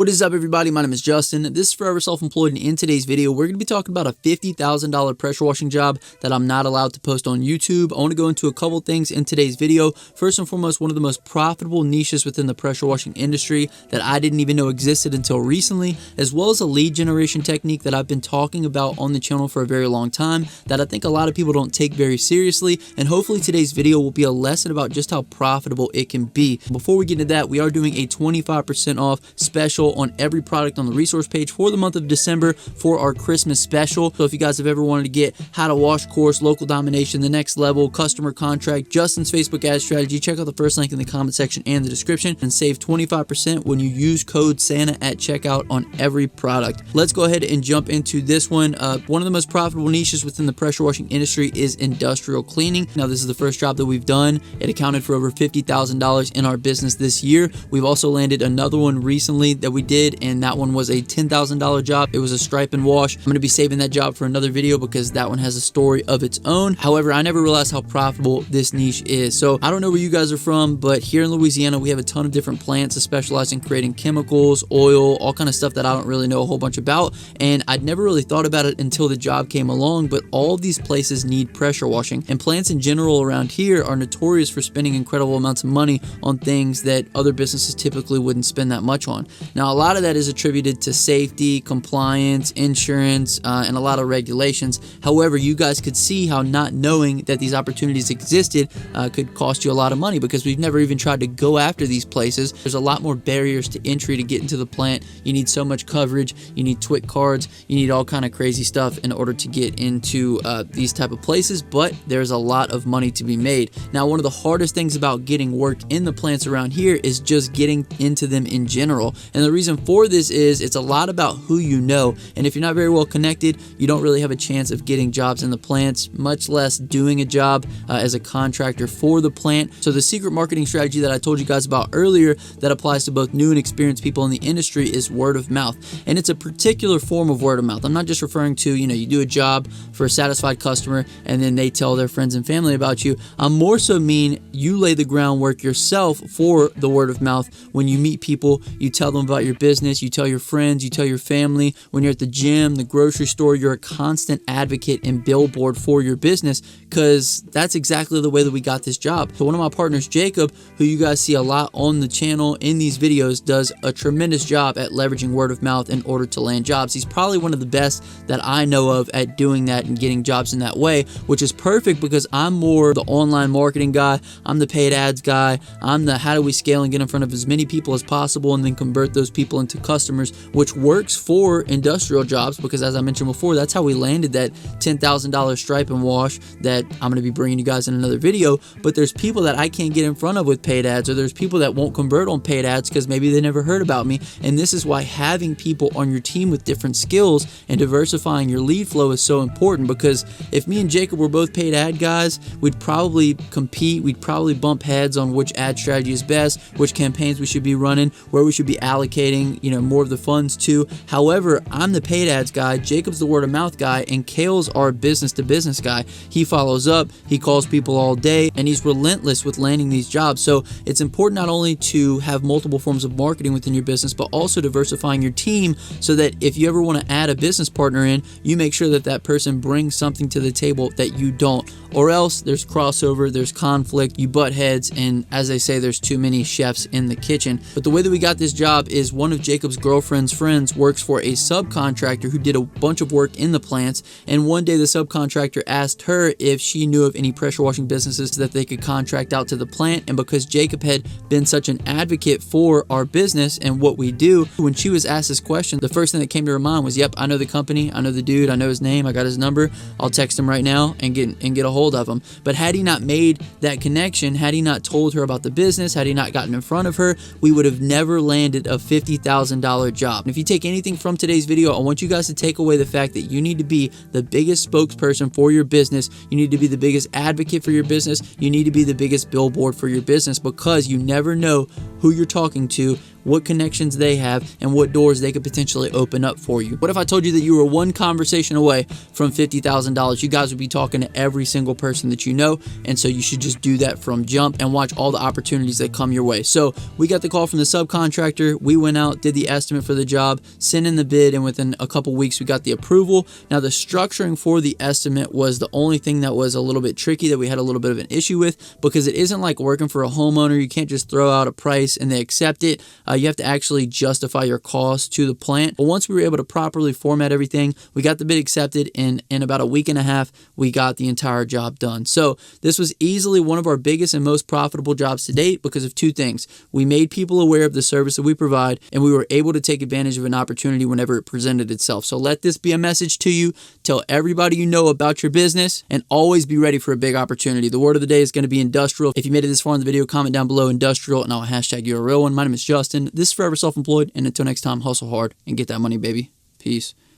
What is up, everybody? My name is Justin. This is Forever Self-Employed, and in today's video, we're going to be talking about a $50,000 pressure washing job that I'm not allowed to post on YouTube. I want to go into a couple things in today's video. First and foremost, one of the most profitable niches within the pressure washing industry that I didn't even know existed until recently, as well as a lead generation technique that I've been talking about on the channel for a very long time that I think a lot of people don't take very seriously. And hopefully today's video will be a lesson about just how profitable it can be. Before we get into that, we are doing a 25% off special on every product on the resource page for the month of December for our Christmas special. So if you guys have ever wanted to get how to wash course, local domination, the next level, customer contract, Justin's Facebook ad strategy, check out the first link in the comment section and the description and save 25% when you use code Santa at checkout on every product. Let's go ahead and jump into this one. One of the most profitable niches within the pressure washing industry is industrial cleaning. Now, this is the first job that we've done. It accounted for over $50,000 in our business this year. We've also landed another one recently that we did, and that one was a $10,000 job. It was a stripe and wash. I'm going to be saving that job for another video because that one has a story of its own. However, I never realized how profitable this niche is. So I don't know where you guys are from, but here in Louisiana, we have a ton of different plants that specialize in creating chemicals, oil, all kind of stuff that I don't really know a whole bunch about. And I'd never really thought about it until the job came along, but all of these places need pressure washing. And plants in general around here are notorious for spending incredible amounts of money on things that other businesses typically wouldn't spend that much on. Now, a lot of that is attributed to safety, compliance, insurance, and a lot of regulations. However, you guys could see how not knowing that these opportunities existed could cost you a lot of money because we've never even tried to go after these places. There's a lot more barriers to entry to get into the plant. You need so much coverage, you need TWIC cards, you need all kind of crazy stuff in order to get into these type of places, but there's a lot of money to be made. Now, one of the hardest things about getting work in the plants around here is just getting into them in general. And the reason for this is it's a lot about who you know, and if you're not very well connected, you don't really have a chance of getting jobs in the plants, much less doing a job as a contractor for the plant. So the secret marketing strategy that I told you guys about earlier that applies to both new and experienced people in the industry is word of mouth. And it's a particular form of word of mouth. I'm not just referring to, you do a job for a satisfied customer and then they tell their friends and family about you. I'm more so mean you lay the groundwork yourself for the word of mouth. When you meet people, you tell them about your business, you tell your friends, you tell your family. When you're at the gym, the grocery store, you're a constant advocate and billboard for your business, because that's exactly the way that we got this job. So one of my partners, Jacob, who you guys see a lot on the channel in these videos, does a tremendous job at leveraging word of mouth in order to land jobs. He's probably one of the best that I know of at doing that and getting jobs in that way, which is perfect because I'm more the online marketing guy. I'm the paid ads guy. I'm the how do we scale and get in front of as many people as possible and then convert those people into customers, which works for industrial jobs because, as I mentioned before, that's how we landed that $10,000 stripe and wash that I'm going to be bringing you guys in another video. But there's people that I can't get in front of with paid ads, or there's people that won't convert on paid ads because maybe they never heard about me. And this is why having people on your team with different skills and diversifying your lead flow is so important, because if me and Jacob were both paid ad guys, we'd probably compete, we'd probably bump heads on which ad strategy is best, which campaigns we should be running, where we should be allocating more of the funds to. However, I'm the paid ads guy, Jacob's the word of mouth guy, and Kale's our business to business guy. He follows up, he calls people all day, and he's relentless with landing these jobs. So it's important not only to have multiple forms of marketing within your business, but also diversifying your team so that if you ever want to add a business partner in, you make sure that that person brings something to the table that you don't, or else there's crossover, there's conflict, you butt heads, and as they say, there's too many chefs in the kitchen. But the way that we got this job is one of Jacob's girlfriend's friends works for a subcontractor who did a bunch of work in the plants, and one day the subcontractor asked her if she knew of any pressure washing businesses that they could contract out to the plant. And because Jacob had been such an advocate for our business and what we do, when she was asked this question, the first thing that came to her mind was, yep, I know the company, I know the dude, I know his name, I got his number, I'll text him right now and get a hold of him. But had he not made that connection, had he not told her about the business, had he not gotten in front of her, we would have never landed a $50,000 job. And if you take anything from today's video, I want you guys to take away the fact that you need to be the biggest spokesperson for your business. You need to be the biggest advocate for your business. You need to be the biggest billboard for your business, because you never know who you're talking to what connections they have, and what doors they could potentially open up for you. What if I told you that you were one conversation away from $50,000? You guys would be talking to every single person that you know, and so you should just do that from jump and watch all the opportunities that come your way. So we got the call from the subcontractor. We went out, did the estimate for the job, sent in the bid, and within a couple weeks we got the approval. Now the structuring for the estimate was the only thing that was a little bit tricky, that we had a little bit of an issue with, because it isn't like working for a homeowner. You can't just throw out a price and they accept it. You have to actually justify your cost to the plant. But once we were able to properly format everything, we got the bid accepted, and in about a week and a half we got the entire job done. So this was easily one of our biggest and most profitable jobs to date because of two things. We made people aware of the service that we provide, and we were able to take advantage of an opportunity whenever it presented itself. So let this be a message to you. Tell everybody you know about your business, and always be ready for a big opportunity. The word of the day is going to be industrial. If you made it this far in the video, comment down below industrial, and I'll hashtag you a real one. My name is Justin. This is Forever Self-Employed, and until next time, hustle hard and get that money, baby. Peace.